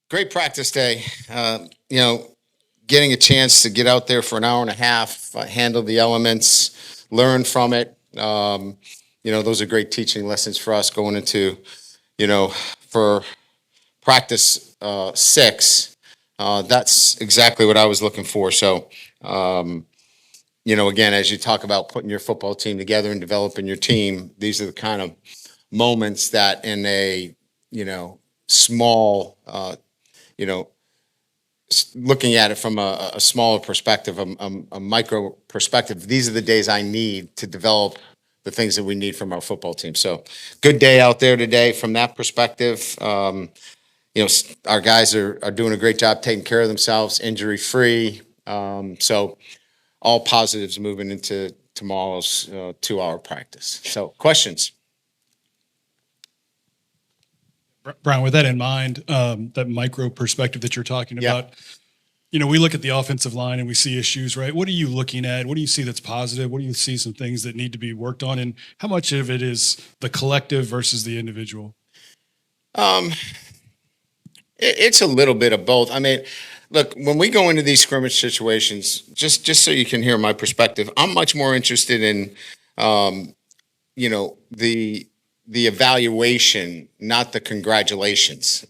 Great practice day. You know, getting a chance to get out there for an hour and a half, handle the elements, learn from it. Those are great teaching lessons for us going into, for practice six. That's exactly what I was looking for. So, again, as you talk about putting your football team together and developing your team, these are the kind of moments that in a, small, you know, looking at it from a smaller perspective, a micro perspective, these are the days I need to develop the things that we need from our football team. So good day out there today from that perspective. Our guys are doing a great job taking care of themselves, injury free. So all positives moving into tomorrow's 2-hour practice. So questions? Brian, with that in mind, that micro perspective that you're talking about, we look at the offensive line and we see issues, right? What are you looking at? What do you see that's positive? What do you see some things that need to be worked on? And how much of it is the collective versus the individual? It's a little bit of both. I mean, look, when we go into these scrimmage situations, just so you can hear my perspective, I'm much more interested in, the evaluation, not the congratulations.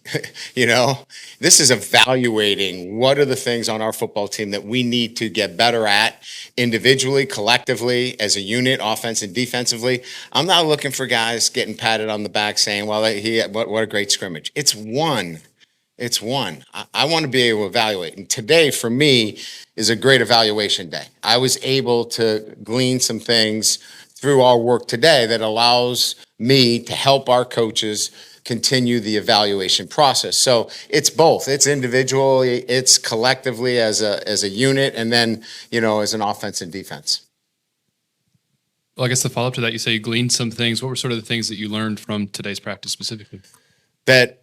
This is evaluating what are the things on our football team that we need to get better at individually, collectively, as a unit, offense and defensively. I'm not looking for guys getting patted on the back saying, well, what a great scrimmage. It's one. I want to be able to evaluate. And today, for me, is a great evaluation day. I was able to glean some things through our work today that allows me to help our coaches continue the evaluation process. So it's both. It's individually, it's collectively as a unit, and then, as an offense and defense. Well, I guess the follow-up to that, you say you gleaned some things. What were sort of the things that you learned from today's practice specifically? That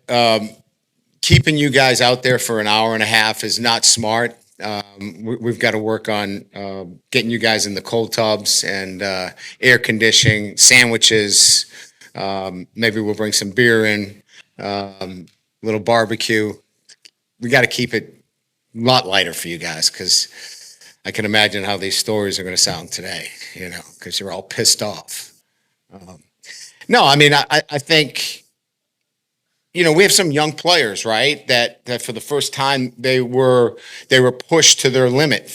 keeping you guys out there for an hour and a half is not smart. We've got to work on getting you guys in the cold tubs and air conditioning, sandwiches. Maybe we'll bring some beer in, little barbecue. We got to keep it a lot lighter for you guys because I can imagine how these stories are going to sound today, because you're all pissed off. No, I mean, I think, we have some young players, right? That for the first time they were pushed to their limit,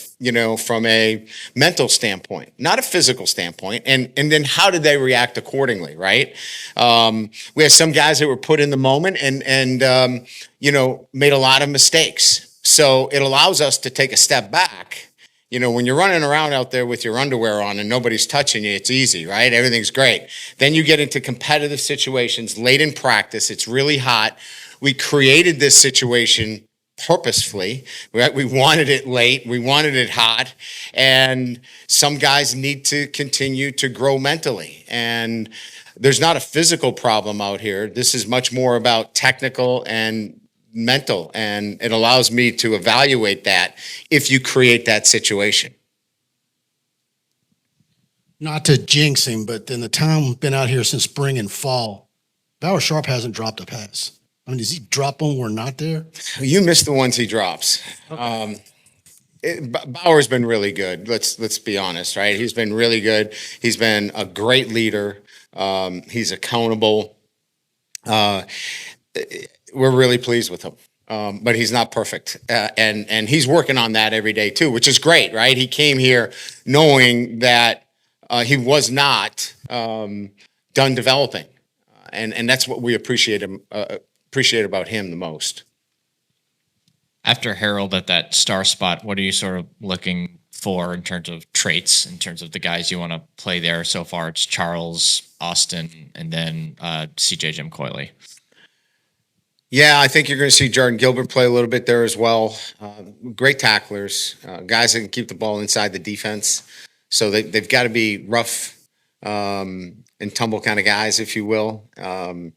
from a mental standpoint, not a physical standpoint. And then how did they react accordingly, right? We had some guys that were put in the moment and made a lot of mistakes. So it allows us to take a step back. When you're running around out there with your underwear on and nobody's touching you, it's easy, right? Everything's great. Then you get into competitive situations late in practice. It's really hot. We created this situation purposefully, right? We wanted it late. We wanted it hot. And some guys need to continue to grow mentally. And there's not a physical problem out here. This is much more about technical and mental, and it allows me to evaluate that if you create that situation. Not to jinx him, but in the time we've been out here since spring and fall, Bauer Sharp hasn't dropped a pass. I mean, does he drop when we're not there? You missed the ones he drops. Bauer's been really good. Let's be honest, right? He's been really good. He's been a great leader. He's accountable. We're really pleased with him. But he's not perfect. And he's working on that every day too, which is great, right? He came here knowing that he was not done developing. And that's what we appreciate about him the most. After Harold at that star spot, what are you sort of looking for in terms of traits, in terms of the guys you want to play there? So far, it's Charles, Austin, and then CJ Jim Coyley. Yeah, I think you're going to see Jordan Gilbert play a little bit there as well. Great tacklers, guys that can keep the ball inside the defense. So they've got to be rough and tumble kind of guys, if you will, and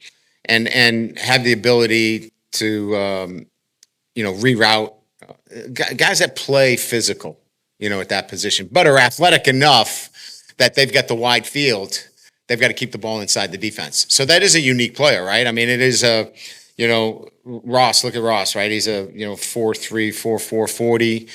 have the ability to reroute. Guys that play physical, at that position, but are athletic enough that they've got the wide field. They've got to keep the ball inside the defense. So that is a unique player, right? I mean, it is a Ross, look at Ross, right? He's a 4'3", 4'4", 40.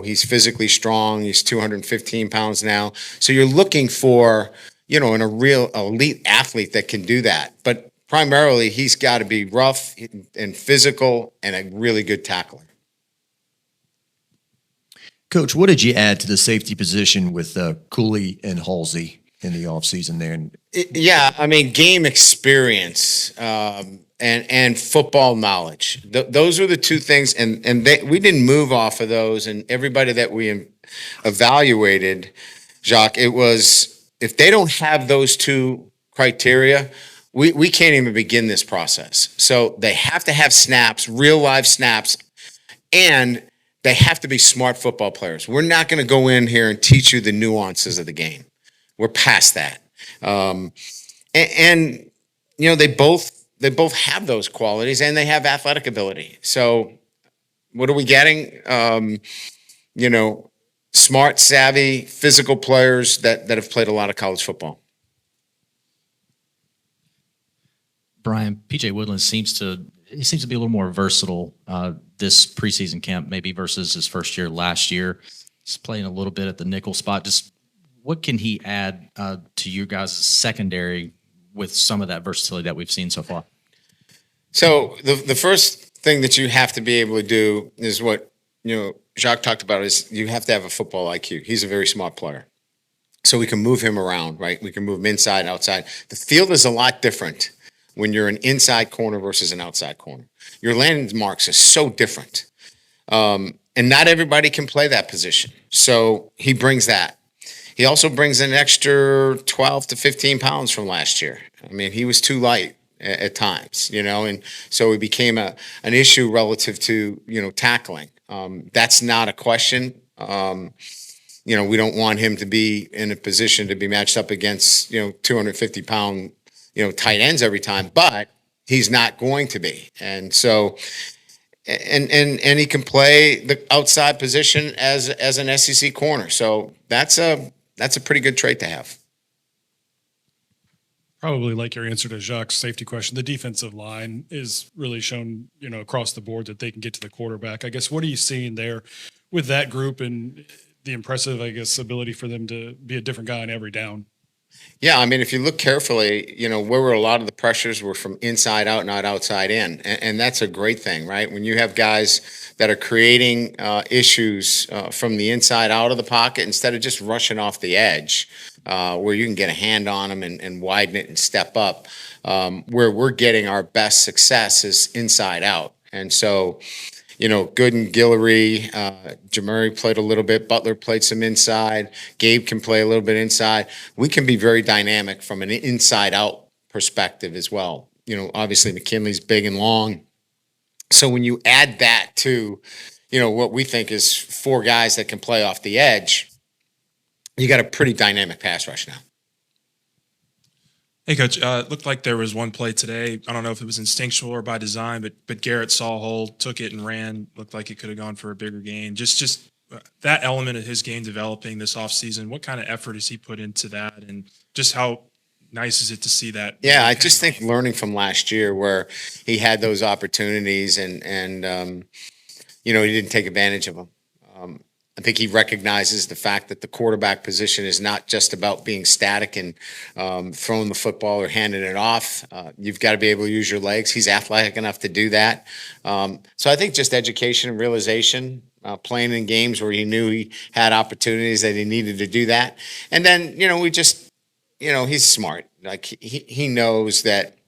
He's physically strong. He's 215 pounds now. So you're looking for a real elite athlete that can do that. But primarily, he's got to be rough and physical and a really good tackler. Coach, what did you add to the safety position with Cooley and Halsey in the offseason there? Yeah, I mean, game experience and football knowledge. Those are the two things, and we didn't move off of those. And everybody that we evaluated, Jacques, it was if they don't have those two criteria, we can't even begin this process. So they have to have snaps, real live snaps, and they have to be smart football players. We're not going to go in here and teach you the nuances of the game. We're past that. And they both have those qualities, and they have athletic ability. So what are we getting? Smart, savvy, physical players that have played a lot of college football. Brian, PJ Woodland seems to be a little more versatile this preseason camp, maybe versus his first year last year. He's playing a little bit at the nickel spot. Just what can he add to you guys' secondary with some of that versatility that we've seen so far? So the first thing that you have to be able to do is what Jacques talked about, is you have to have a football IQ. He's a very smart player. So we can move him around, right? We can move him inside, outside. The field is a lot different when you're an inside corner versus an outside corner. Your landmarks are so different. And not everybody can play that position. So he brings that. He also brings an extra 12 to 15 pounds from last year. I mean, he was too light at times, and so it became an issue relative to, tackling. That's not a question. We don't want him to be in a position to be matched up against, 250-pound, tight ends every time, but he's not going to be. And so, and he can play the outside position as an SEC corner. So that's a pretty good trait to have. Probably like your answer to Jacques' safety question, the defensive line is really shown, across the board that they can get to the quarterback. I guess, what are you seeing there with that group and the impressive, ability for them to be a different guy on every down? Yeah, I mean, if you look carefully, where were a lot of the pressures were from inside out, not outside in. And that's a great thing, right? When you have guys that are creating issues from the inside out of the pocket instead of just rushing off the edge, where you can get a hand on them and widen it and step up, where we're getting our best success is inside out. And so, Gooden, Guillory, Jamari played a little bit. Butler played some inside. Gabe can play a little bit inside. We can be very dynamic from an inside-out perspective as well. Obviously McKinley's big and long. So when you add that to, what we think is four guys that can play off the edge, you got a pretty dynamic pass rush now. Hey, Coach, it looked like there was one play today. I don't know if it was instinctual or by design, but Garrett saw a hole, took it and ran. Looked like it could have gone for a bigger gain. Just that element of his game developing this offseason, what kind of effort has he put into that? And just how nice is it to see that? Yeah, I just think learning from last year where he had those opportunities and he didn't take advantage of them. I think he recognizes the fact that the quarterback position is not just about being static and throwing the football or handing it off. You've got to be able to use your legs. He's athletic enough to do that. So I think just education and realization, playing in games where he knew he had opportunities that he needed to do that. And then, he's smart. Like he knows that,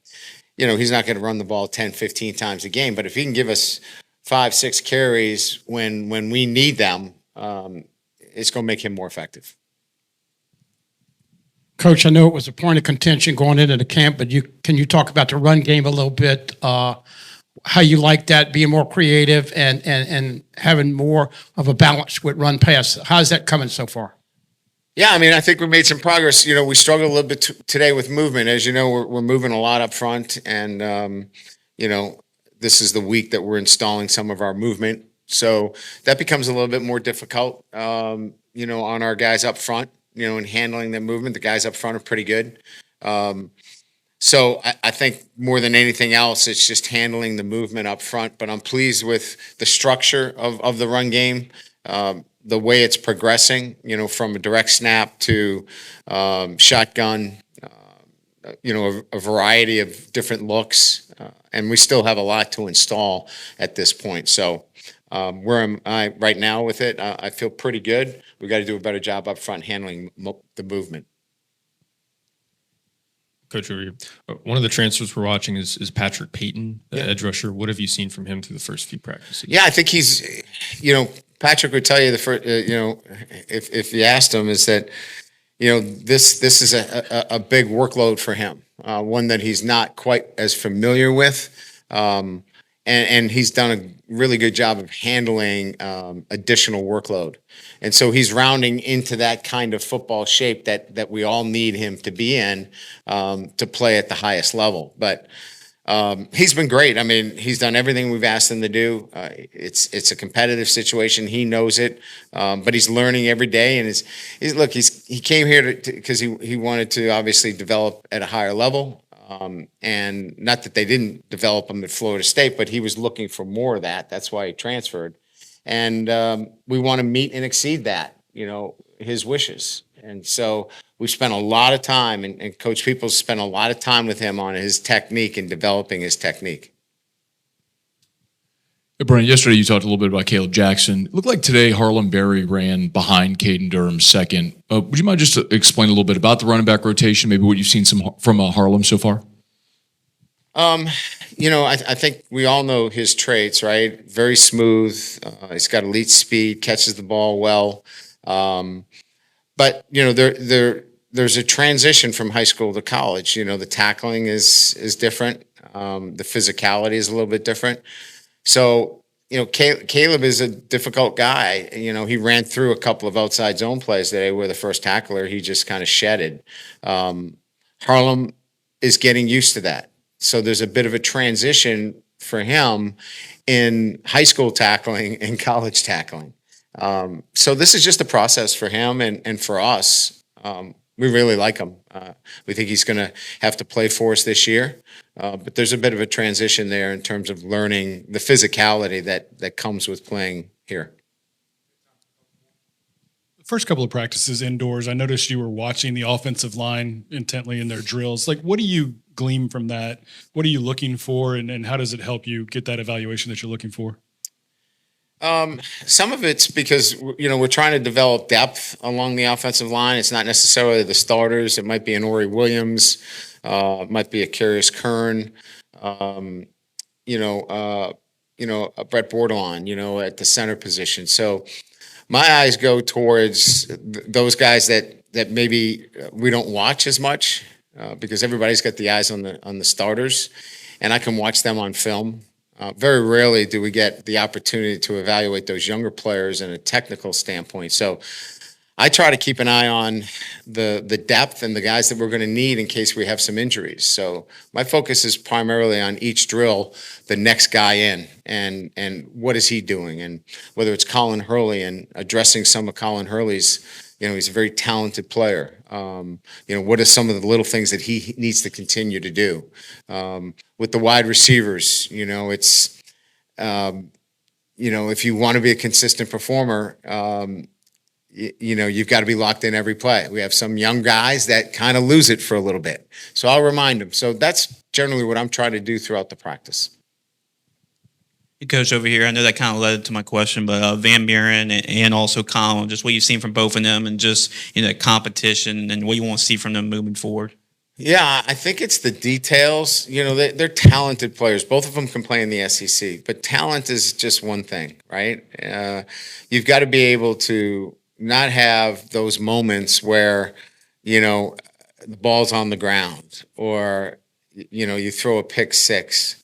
he's not going to run the ball 10, 15 times a game. But if he can give us 5, 6 carries when we need them, it's going to make him more effective. Coach, I know it was a point of contention going into the camp, but can you talk about the run game a little bit? How you like that, being more creative and having more of a balance with run pass? How's that coming so far? Yeah, I mean, I think we made some progress. We struggled a little bit today with movement. As you know, we're moving a lot up front, and this is the week that we're installing some of our movement. So that becomes a little bit more difficult, on our guys up front, and handling the movement. The guys up front are pretty good. So I think more than anything else, it's just handling the movement up front. But I'm pleased with the structure of the run game, the way it's progressing, from a direct snap to shotgun, a variety of different looks. And we still have a lot to install at this point. So where am I right now with it? I feel pretty good. We got to do a better job up front handling the movement. Coach, over here. One of the transfers we're watching is Patrick Payton, the edge rusher. What have you seen from him through the first few practices? Yeah, I think he's, Patrick would tell you the first, if you asked him, is that, this is a big workload for him, one that he's not quite as familiar with. And he's done a really good job of handling additional workload. And so he's rounding into that kind of football shape that we all need him to be in to play at the highest level. But he's been great. I mean, he's done everything we've asked him to do. It's a competitive situation. He knows it, but he's learning every day. And he came here because he wanted to obviously develop at a higher level. And not that they didn't develop him at Florida State, but he was looking for more of that. That's why he transferred. And we want to meet and exceed that, his wishes. And so we spent a lot of time, and Coach Peoples spent a lot of time with him on his technique and developing his technique. Hey, Brian, yesterday you talked a little bit about Caleb Jackson. It looked like today Harlem Berry ran behind Caden Durham second. Would you mind just to explain a little bit about the running back rotation, maybe what you've seen from Harlem so far? I think we all know his traits, right? Very smooth. He's got elite speed, catches the ball well. But there's a transition from high school to college. The tackling is different. The physicality is a little bit different. So, Caleb is a difficult guy. He ran through a couple of outside zone plays today where the first tackler, he just kind of shedded. Harlem is getting used to that. So there's a bit of a transition for him in high school tackling and college tackling. So this is just a process for him and for us. We really like him. We think he's going to have to play for us this year. But there's a bit of a transition there in terms of learning the physicality that comes with playing here. First couple of practices indoors, I noticed you were watching the offensive line intently in their drills. Like, what do you glean from that? What are you looking for, and how does it help you get that evaluation that you're looking for? Some of it's because, we're trying to develop depth along the offensive line. It's not necessarily the starters. It might be an Ori Williams. It might be a Carius Kern. A Brett Bordelon, at the center position. So my eyes go towards those guys that maybe we don't watch as much because everybody's got the eyes on the starters, and I can watch them on film. Very rarely do we get the opportunity to evaluate those younger players in a technical standpoint. So I try to keep an eye on the depth and the guys that we're going to need in case we have some injuries. So my focus is primarily on each drill, the next guy in, and what is he doing, and whether it's Colin Hurley and addressing some of Colin Hurley's, he's a very talented player. What are some of the little things that he needs to continue to do? With the wide receivers, it's, if you want to be a consistent performer, you've got to be locked in every play. We have some young guys that kind of lose it for a little bit. So I'll remind them. So that's generally what I'm trying to do throughout the practice. Hey, Coach, over here, I know that kind of led to my question, but Van Buren and also Colin, just what you've seen from both of them and just, competition and what you want to see from them moving forward. Yeah, I think it's the details. They're talented players. Both of them can play in the SEC, but talent is just one thing, right? You've got to be able to not have those moments where, the ball's on the ground or, you throw a pick six.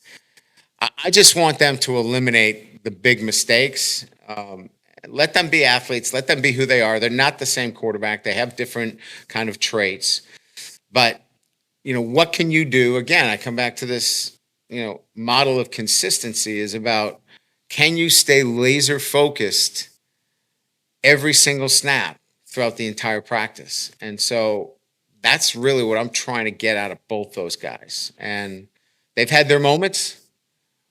I just want them to eliminate the big mistakes. Let them be athletes. Let them be who they are. They're not the same quarterback. They have different kind of traits. But, what can you do? Again, I come back to this, model of consistency is about, can you stay laser focused every single snap throughout the entire practice? And so That's really what I'm trying to get out of both those guys. And they've had their moments.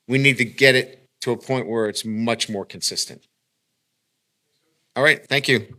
We need to get it to a point where it's much more consistent. All right. Thank you.